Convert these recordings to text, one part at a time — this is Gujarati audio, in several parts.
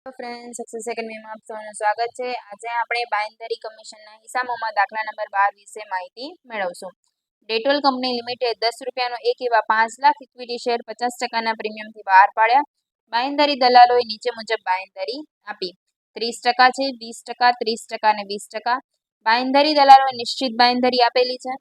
ફ્રેન્ડ સક્સેસ એકેડમીમાં આપ સૌનું સ્વાગત છે। આજે આપણે બાંયધરી કમિશનના હિસાબોમાં દાખલા નંબર 12 વિશે માહિતી મેળવશું। ડેટોલ કંપની લિમિટેડ 10 રૂપિયાનો એક એવા 5 લાખ ઇક્વિટી શેર 50% પ્રીમિયમથી બહાર પાડ્યા। બાંયધરી દલાલોએ નીચે મુજબ બાંયધરી આપી। 30% છે, 20%, 30% અને 20%। બાંયધરી દલાલોએ નિશ્ચિત બાંયધરી આપેલી છે।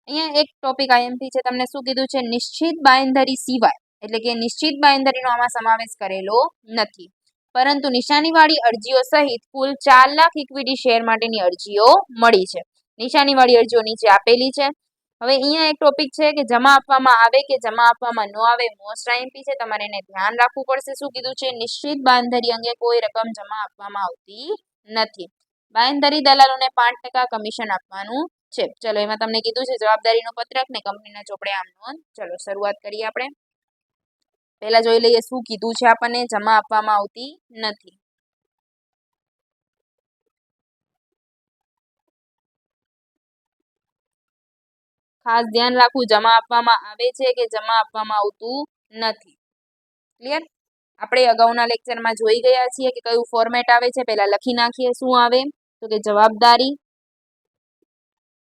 અહીંયા એક ટોપિક આઈએમપી છે, તમને શું કીધું છે? નિશ્ચિત બાંયધરી સિવાય, એટલે કે નિશ્ચિત બાંયધરીનો આમાં સમાવેશ કરેલો નથી, પરંતુ નિશાનીવાળી અરજીઓ સહિત કુલ 4 લાખ ઇક્વિટી શેર માટેની અરજીઓ મળી છે। નિશાનીવાળી અરજીઓ નીચે આપેલી છે। હવે અહીંયા એક ટોપિક છે કે જમા આપવામાં આવે કે જમા આપવામાં ન આવે, મોસ્ટ આઈએમપી છે, તમારે એને ધ્યાન રાખવું પડશે। શું કીધું છે? નિશ્ચિત બાંયધરી અંગે કોઈ રકમ જમા આપવામાં આવતી નથી। બાંયધરી દલાલોને 5% કમિશન આપવાનું છે। ચલો, એમાં તમને કીધું છે જવાબદારીનો પત્રક ને કંપનીના ચોપડે આમ નોંધ। ચલો શરૂઆત કરીએ આપણે। પહેલા જોઈ લઈએ શું કીધું છે આપણને। જમા આપવામાં આવતી નથી। ખાસ ધ્યાન રાખવું, જમા આપવામાં આવે છે કે જમા આપવામાં આવતું નથી। ક્લિયર? આપણે અગાઉના લેક્ચરમાં જોઈ ગયા છીએ કે કયું ફોર્મેટ આવે છે। પહેલા લખી નાખીએ શું આવે, તો કે જવાબદારી,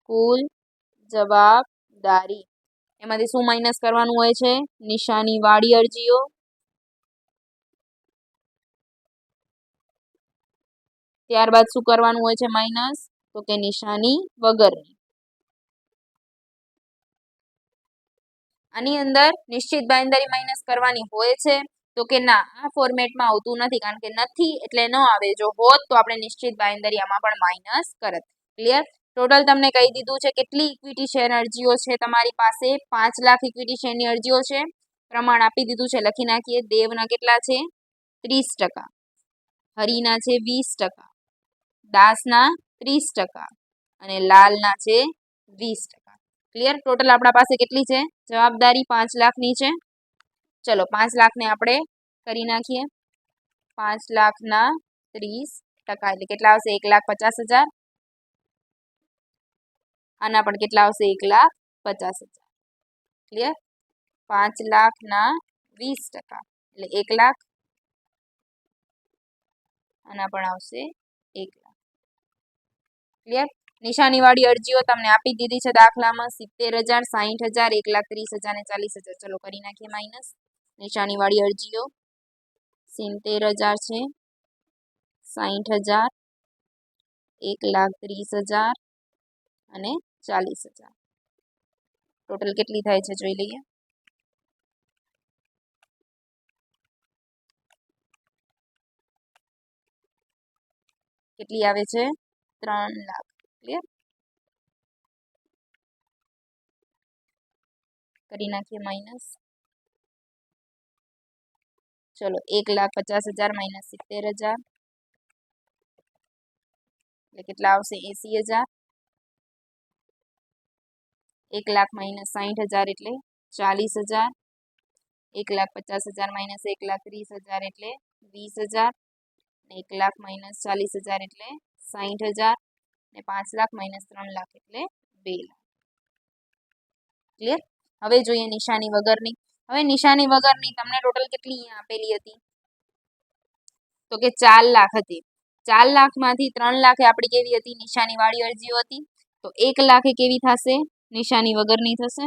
કુલ જવાબદારી, એમાંથી શું માઇનસ કરવાનું હોય છે? નિશાનીવાળી અરજીઓ, ત્યારબાદ શું કરવાનું હોય છે માઇનસ? તો કે નિશાની વગરની। આની અંદર નિશ્ચિત બાંયધરી માઇનસ કરવાની હોય છે તો કે ના, આ ફોર્મેટમાં આવતું નથી, કારણ કે નથી એટલે ન આવે। જો હોત તો આપણે નિશ્ચિત બાંયધરી આમાં પણ માઇનસ કરત। ક્લિયર? ટોટલ તમને કહી દીધું છે કેટલી ઇક્વિટી શેર અરજીઓ છે તમારી પાસે। 5 લાખ ઇક્વિટી શેરની અરજીઓ છે। પ્રમાણ આપી દીધું છે, લખી નાખીએ। દેવના કેટલા છે? 30%, હરિના છે 20%, દાસના 30% અને લાલના છે 20%। ક્લિયર? ટોટલ આપણા પાસે કેટલી છે? જવાબદારી 5 લાખની છે। ચલો 5 લાખને આપણે કરી નાખીએ। 5 લાખના 30% એટલે કેટલા આવશે? 1,50,000। આના પણ કેટલા આવશે? 1,50,000। ક્લિયર? 5 લાખના 20% એટલે 1 લાખ, આના પણ આવશે 1 લાખ। ક્લિયર? નિશાનીવાળી અરજીઓ તમને આપી દીધી છે દાખલામાં 70,000, 60,000, 1,30,000 અને 40,000। ચલો કરી નાખીએ માઇનસ। નિશાનીવાળી અરજીઓ 70,000 છે, 60,000, 1,30,000 અને 40,000। ટોટલ કેટલી થાય છે જોઈ લઈએ। કેટલી આવે છે? 3 લાખ। ક્લિયર? કરી નાખીએ માઇનસ। ચલો 1,50,000 માઇનસ 70,000 એટલે કેટલા આવશે? 80,000। 1 લાખ માઇનસ 60,000 એટલે 40,000। 1,50,000 માઇનસ 1,30,000 એટલે 20,000। 1 લાખ માઇનસ 40,000 એટલે 60,000 અને 5 લાખ માઇનસ 3 લાખ એટલે 2 લાખ। ક્લિયર? હવે જોઈએ નિશાની વગરની। હવે નિશાની વગરની તમને ટોટલ કેટલી આપેલી હતી? તો કે 4 લાખ હતી। 4 લાખમાંથી 3 લાખ આપણી કેવી હતી? નિશાનીવાળી અરજીઓ હતી। તો 1 લાખ કેવી થશે? નિશાની વગરની થશે।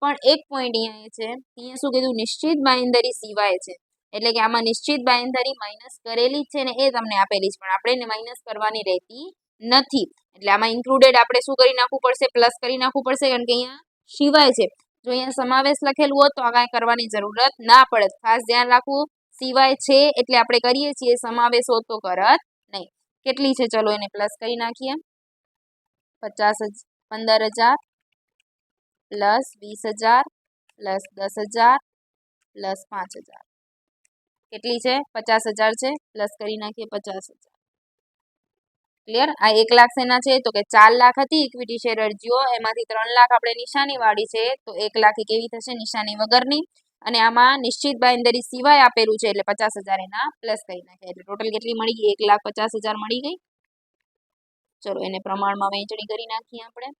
પણ એક પોઈન્ટ અહીંયા છે, અહીંયા શું કીધું? નિશ્ચિત બાંયધરી સિવાય છે, એટલે કે આમાં નિશ્ચિત બાંયધરી માઇનસ કરેલી જ છે ને એ તમને આપેલી છે, પણ આપણે એને માઇનસ કરવાની રહેતી નથી। એટલે આમાં ઇન્ક્લુડેડ આપણે શું કરી નાખવું પડશે? પ્લસ કરી નાખવું પડશે, કારણ કે અહીંયા સિવાય છે। જો અહીંયા સમાવેશ લખેલું હોત તો આ કાંઈ કરવાની જરૂરત ના પડે। ખાસ ધ્યાન રાખવું, સિવાય છે એટલે આપણે કરીએ છીએ, સમાવેશ હોત તો કરત નહીં। કેટલી છે? ચલો એને પ્લસ કરી નાખીએ। 15,000 પ્લસ 20,000 પ્લસ 10,000 પ્લસ 5,000 કેટલી છે? 50,000 છે। પ્લસ કરી નાખીએ 50,000। ક્લિયર? આ 1 લાખ શેના છે? તો કે 4 લાખ હતી ઇક્વિટી શેર અરજીઓ, એમાંથી 3 લાખ આપણે નિશાનીવાળી છે, તો 1 લાખ કેવી થશે? નિશાની વગરની। અને આમાં નિશ્ચિત બાંયધરી સિવાય આપેલું છે એટલે 50,000 એના પ્લસ કરી નાખ્યા, એટલે ટોટલ કેટલી મળી ગઈ? 1,50,000 મળી ગઈ। ચલો એને પ્રમાણમાં વહેંચણી કરી નાખીએ આપણે।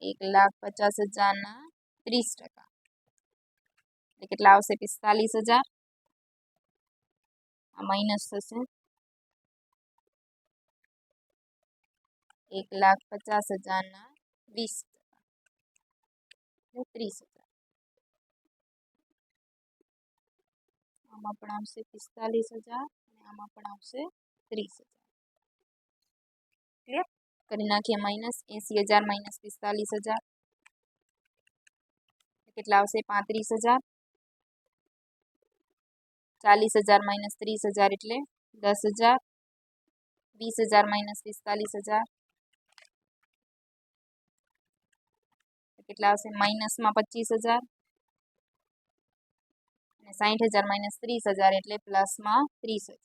1,50,000 ના 30% એટલે કેટલા આવશે? 45,000। આ માઇનસ થશે 1,50,000 20 30,000. આમાં પણ આવશે 45,000 અને આમાં પણ આવશે 30,000. ક્લિયર? કરી નાખીએ માઇનસ 80,000 માઇનસ 45,000 કેટલા આવશે 35,000. 40,000 માઇનસ 30,000 એટલે 10,000. 20,000 માઇનસ 45,000 કેટલા આવશે માઇનસમાં 25,000 અને 60,000 માઇનસ 30,000 એટલે પ્લસમાં 30,000.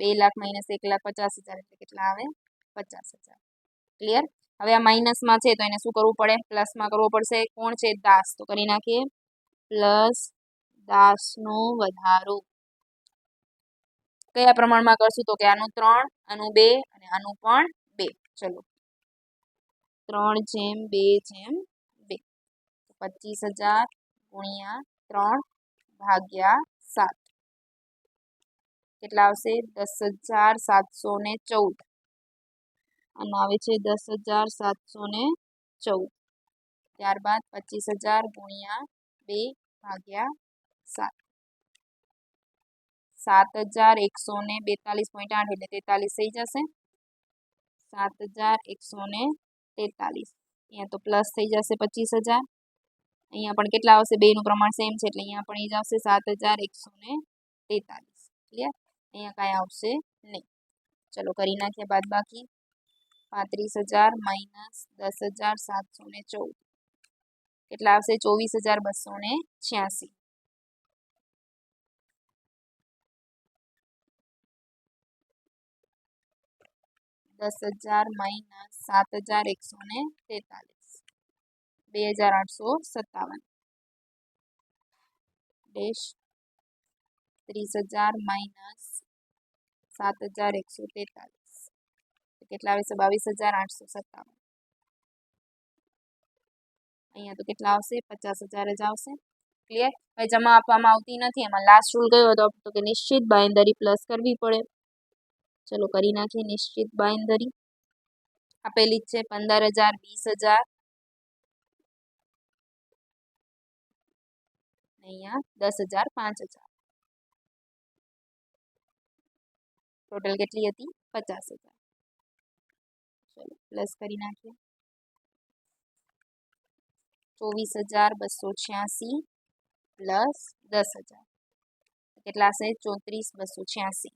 2 લાખ માઇનસ 1,50,000 એટલે કેટલા આવે 50,000. ક્લિયર? હવે આ માઇનસમાં છે તો એને શું કરવું પડે પ્લસમાં કરવો પડશે. કોણ છે દાસ, તો કરી નાખીએ પ્લસ દાસનો વધારો. કયા પ્રમાણમાં કરશું તો કે આનું 3 આનું 2 અને આનું પણ 2. ચલો 3/2/2 25,000 ગુણ્યા 3 ભાગ્યા 7 કેટલા આવશે 10,714 અને આવે છે 10,714. ત્યારબાદ 25,000 ગુણ્યા 2 ભાગ્યા 7 7,142.8 એટલે 43 થઈ જશે. 7,143. અહીંયા તો પ્લસ થઈ જશે 25,000. અહીંયા પણ કેટલા આવશે બેનું પ્રમાણ સેમ છે એટલે અહીંયા પણ એ જ આવશે 7,143. ક્લિયર? અહીંયા કાંઈ આવશે નહીં. ચલો કરી નાખીએ બાદ બાકી. 35,000 માઇનસ 10,714 કેટલા આવશે 24,286. 10,000 માઇનસ 7,143 2,857 ડેશ 30,000 માઇનસ 7,143 કેટલા આવશે 22,857. અહીંયા તો કેટલા આવશે 50,000 જ આવશે. ક્લિયર? હવે જમા આપવામાં આવતી નથી એમાં લાસ્ટ રૂલ કયો હતો તો કે નિશ્ચિત બાંયધરી પ્લસ કરવી પડે. ચલો કરી નાખીએ નિશ્ચિત બાંયધરી. આપેલી જ છે 15,000 20,000 અહીંયા 10,000 5,000 ટોટલ કેટલી હતી 50,000. ચલો પ્લસ કરી નાખીએ 24,286 પ્લસ 10,000 કેટલા હશે 34,286.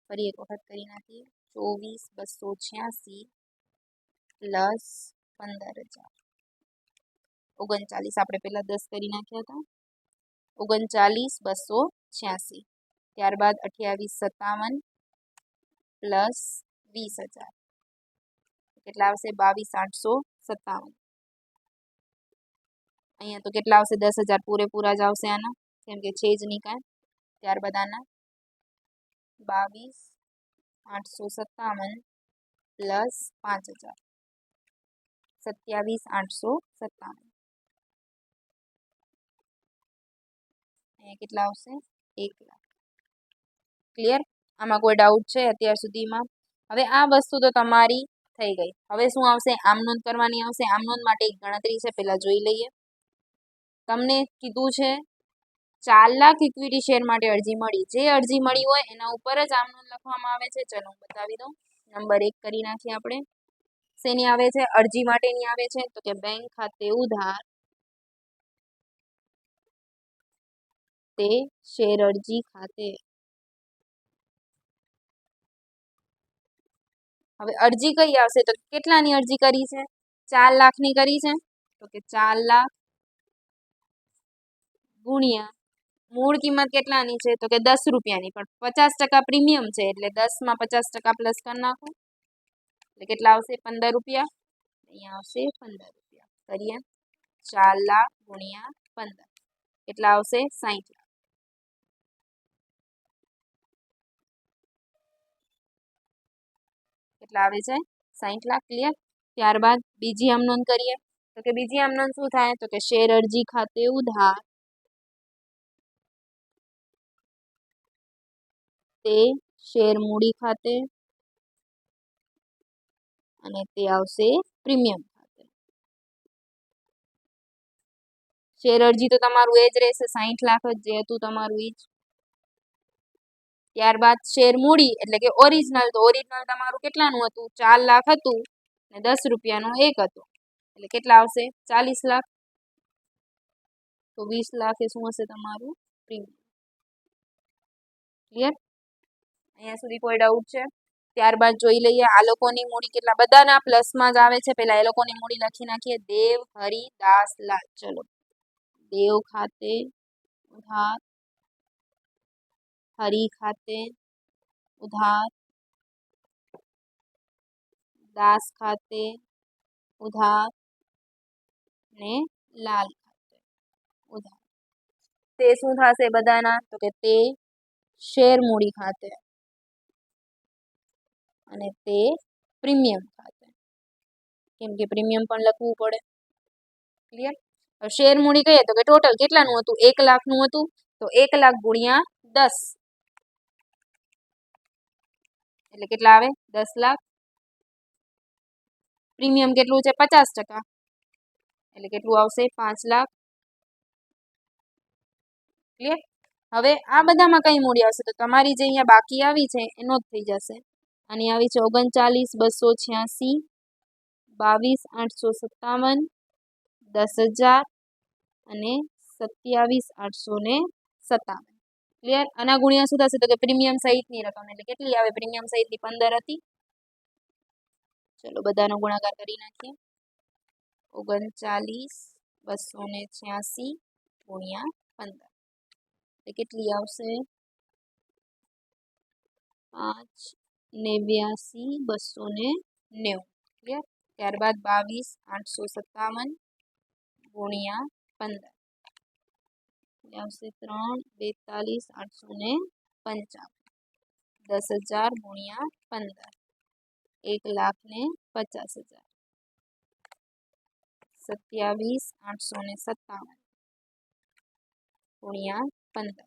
ફરી એક વખત કરી નાખીએ 24,286 પ્લસ 15,000 39. આપણે પહેલા 10 કરી નાખ્યા હતા 39,286. ત્યારબાદ 28,57 પ્લસ 20,000 કેટલા આવશે 22,857. અહીંયા તો કેટલા આવશે 10,000 પૂરેપૂરા જ આવશે આના કેમ કે છે જ નહીં કાંઈ. ત્યારબાદ આના 22,857 પ્લસ 5,000 27,857. અહીંયા કેટલા આવશે 1 લાખ. ક્લિયર? આમાં કોઈ ડાઉટ છે અત્યાર સુધીમાં? હવે આ વસ્તુ તો તમારી થઈ ગઈ. હવે શું આવશે આમ નોંધ કરવાની આવશે. આમ નોંધ માટે એક ગણતરી છે પહેલા જોઈ લઈએ. તમને કીધું છે 4 લાખ ઇક્વિટી શેર માટે અરજી મળી. જે અરજી મળી હોય એના ઉપર જ આમ નોંધ લખવામાં આવે છે. ચલો હું બતાવી દઉં. નંબર 1 કરી નાખીએ આપણે. શેની આવે છે અરજી માટેની આવે છે તો કે બેંક ખાતે ઉધાર તે શેર અરજી ખાતે. હવે અરજી કઈ આવશે તો કેટલાની અરજી કરી છે 4 લાખની કરી છે તો કે 4 લાખ ગુણ્યા મૂળ કિંમત કેટલાની છે તો કે 10 રૂપિયાની પણ 50% પ્રીમિયમ છે એટલે 10 માં 50% પ્લસ કરી નાખો એટલે કેટલા આવશે 15 રૂપિયા. અહીંયા આવશે 15 રૂપિયા. કરીએ 4 લાખ ગુણ્યા 15 કેટલા આવશે 60 લાખ. કેટલા આવે છે 60 લાખ. ક્લિયર? ત્યારબાદ બીજી આમ નોંધ કરીએ તો કે બીજી આમ નોંધ શું થાય તો કે શેર અરજી ખાતે ઉધાર તે શેર મૂડી ખાતે અને તે આવશે પ્રીમિયમ ખાતે. શેર અરજી તો તમારું એ જ રહેશે, 60 લાખ જ જે હતું તમારું એ જ. ત્યારબાદ શેર મૂડી એટલે કે ઓરિજિનલ, તો ઓરિજિનલ તમારું કેટલાનું હતું? 4 લાખ હતું ને 10 રૂપિયાનું એક હતું, એટલે કેટલા આવશે? 40 લાખ. તો 20 લાખ એ શું હશે તમારું? પ્રીમિયમ. ક્લિયર? અહીંયા સુધી કોઈ ડાઉટ છે? ત્યારબાદ જોઈ લઈએ આ લોકોની મૂડી કેટલા બધાના પ્લસમાં જ આવે છે. પહેલા એ લોકોની મૂડી લખી નાખીએ. દેવ, હરિ, દાસ, લાલ. ચલો, દેવ ખાતે ઉધાર, હરિ ખાતે ઉધાર, દાસ ખાતે ઉધાર ને લાલ ખાતે ઉધાર. તે શું થશે બધાના? તો કે તે શેર મૂડી ખાતે અને તે પ્રીમિયમ ખાતે, કેમ કે પ્રીમિયમ પણ લખવું પડે. ક્લિયર? શેર મૂડી કહીએ તો કે ટોટલ કેટલાનું હતું? 1 લાખનું હતું, તો 1 લાખ ગુણ્યા 10 એટલે કેટલા આવે? 10 લાખ. પ્રીમિયમ કેટલું છે? 50%, એટલે કેટલું આવશે? 5 લાખ. ક્લિયર? હવે આ બધામાં કઈ મૂડી આવશે? તો તમારી જે અહીંયા બાકી આવી છે એનો જ થઈ જશે. આની આવી છે 39,286, 22,857, 10,000 અને 27,857. ક્લિયર? આના ગુણ્યા શું થશે? તો કે પ્રીમિયમ સહિતની રકમ, એટલે કેટલી આવે? પ્રીમિયમ સહિતની 15 હતી. ચલો બધાનો ગુણાકાર કરી નાખીએ. 39,286 ગુણ્યા 15 એટલે કેટલી આવશે? 5,89,290. ક્લિયર? ત્યારબાદ 22,857 ગુણ્યા 15 આવશે 3,42,855. 10,000 ગુણ્યા 15 1,50,000. 27,857 ગુણ્યા 15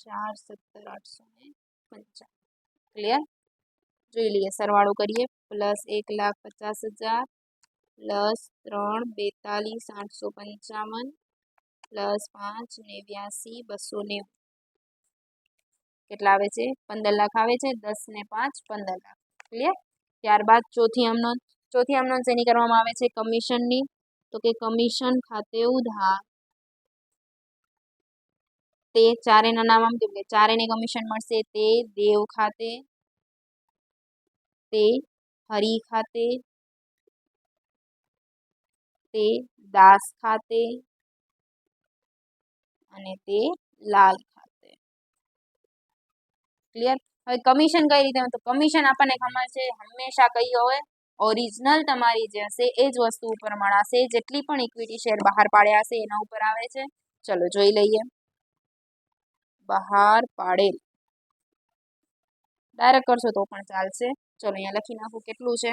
4,17,855. ક્લિયર? જોઈ લઈએ, સરવાળો કરીએ. Plus 1,50,000 plus 3,42,855 plus 5,89,290. કેટલા આવે છે? 15 લાખ આવે છે. 10 ને 5 15 લાખ. ક્લિયર? ત્યારબાદ ચોથી અમનોંધ. ચોથી અમનોંધ શેની કરવામાં આવે છે? કમિશનની. તો કે કમિશન ખાતે ઉધાર, તે ચારેયના નામ આમ કેમ કે ચારેયને કમિશન મળશે. તે દેવ ખાતે, તે હરિ ખાતે, તે દાસ ખાતે અને તે લાલ ખાતે. ક્લિયર? હવે કમિશન કઈ રીતે? તો કમિશન આપણને ખબર છે હંમેશા કઈ હોય? ઓરિજિનલ તમારી જે હશે એ જ વસ્તુ ઉપર મળાશે. જેટલી પણ ઇક્વિટી શેર બહાર પાડ્યા હશે એના ઉપર આવે છે. ચલો જોઈ લઈએ. બહાર પાડેલ ડાયરેક્ટ કરશો તો પણ ચાલશે. ચલો અહીંયા લખી નાખું. કેટલું છે?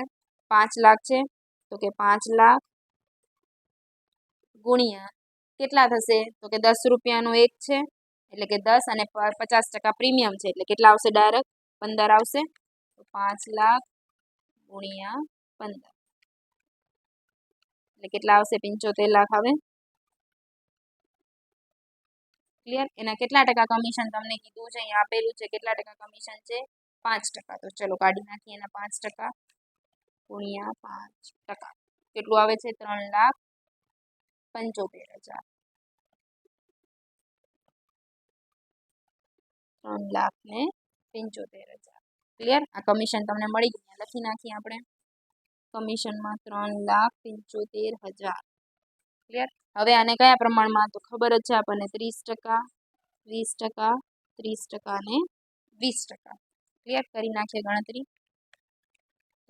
5 લાખ છે, તો કે 5 લાખ ગુણ્યા કેટલા થશે? તો કે 10 રૂપિયાનું એક છે, એટલે કે 10 અને 50% પ્રીમિયમ છે, એટલે કેટલા આવશે? ડાયરેક્ટ 15 આવશે. તો 5 લાખ ગુણ્યા 15 એટલે કેટલા આવશે? 75 લાખ આવે. ક્લિયર? એના કેટલા ટકા કમિશન તમને કીધું છે? અહીંયા આપેલું છે. કેટલા ટકા કમિશન છે? 5%. તો ચલો કાઢી નાખીએ એના 5% ગુણ્યા 5%. કેટલું આવે છે? 3,75,000. 3,75,000. ક્લિયર? આ કમિશન તમને મળી ગયું. લખી નાખીએ આપણે. કમિશનમાં 3,75,000. ક્લિયર? હવે આને કયા પ્રમાણમાં? તો ખબર જ છે આપણને 30%, 20%, 30% અને 20%. ક્લિયર? કરી નાખીએ ગણતરી.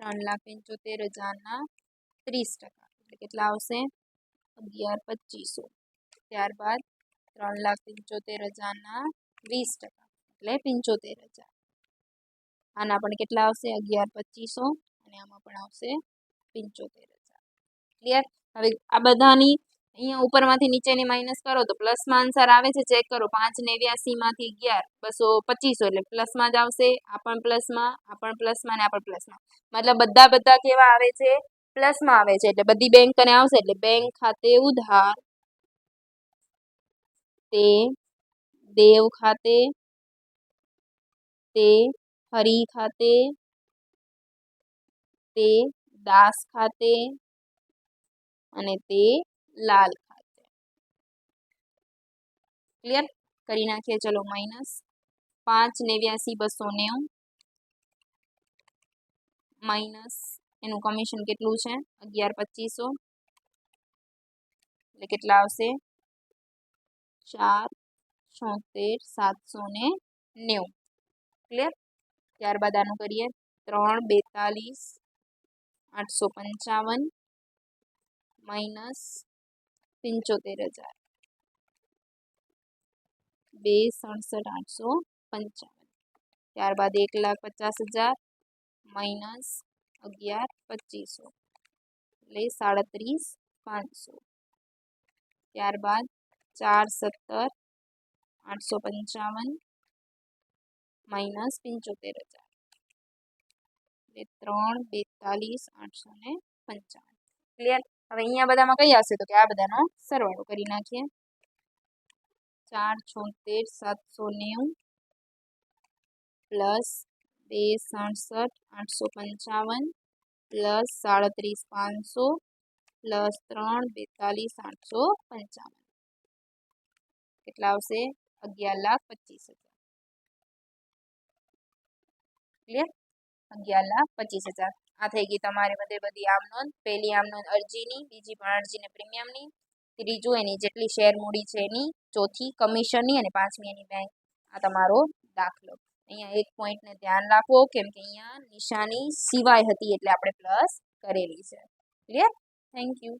3,75,000 30%. એટલે કેટલા આવશે? 11,2500. ત્યારબાદ 3,75,000 20%. એટલે 75,000. આના પણ કેટલા આવશે? 11,2500 અને આમાં પણ આવશે 75,000. ક્લિયર? હવે આ બધાની અહીંયા ઉપરમાંથી નીચેની માઇનસ કરો તો પ્લસમાં આન્સર આવે છે, ચેક કરો. 589 માંથી 11 225 એટલે પ્લસમાં જ આવશે. આ પણ પ્લસમાં, આ પણ પ્લસમાં ને આ પણ પ્લસમાં. મતલબ બધા કેવા આવે છે? પ્લસમાં આવે છે. એટલે બધી બેંક કને આવશે એટલે બેંક ખાતે ઉધાર, તે દેવ ખાતે, તે હરી ખાતે, તે દાસ ખાતે અને તે લાલ ખાતે. ક્લિયર? કરી નાખીએ. ચલો માઇનસ 589 290 માઇનસ એનું કમિશન કેટલું છે? 11,2500 એટલે કેટલા આવશે? 4,76,790. ક્લિયર? ત્યારબાદ આનું કરીએ. 3,42,855 માઇનસ 75,000 2,67,855. ત્યારબાદ 1,50,000 માઇનસ 11,2500 એટલે 37,500. ત્યારબાદ 4,17,855 માઇનસ 75,000 એટલે 3,42,855. ક્લિયર? હવે અહીંયા બધામાં કઈ આવશે? તો કે આ બધાનો સરવાળો કરી નાખીએ. 4,76,790 પ્લસ 2,67,855 પ્લસ 37,500 પ્લસ 3,42,855 કેટલા આવશે? 11,25,000. ક્લિયર? 11,25,000. આ થઈ ગઈ તમારે બધી આમ નોંધ. પહેલી આમ નોંધ અરજીની, બીજી પણ અરજીને પ્રીમિયમની, ત્રીજું એની જેટલી શેર મૂડી છે એની, ચોથી કમિશનની અને પાંચમી એની બેંક. આ તમારો દાખલો. અહીંયા એક પોઈન્ટને ધ્યાન રાખવો કેમ કે અહીંયા નિશાની સિવાય હતી એટલે આપણે પ્લસ કરેલી છે. ક્લિયર? Thank you.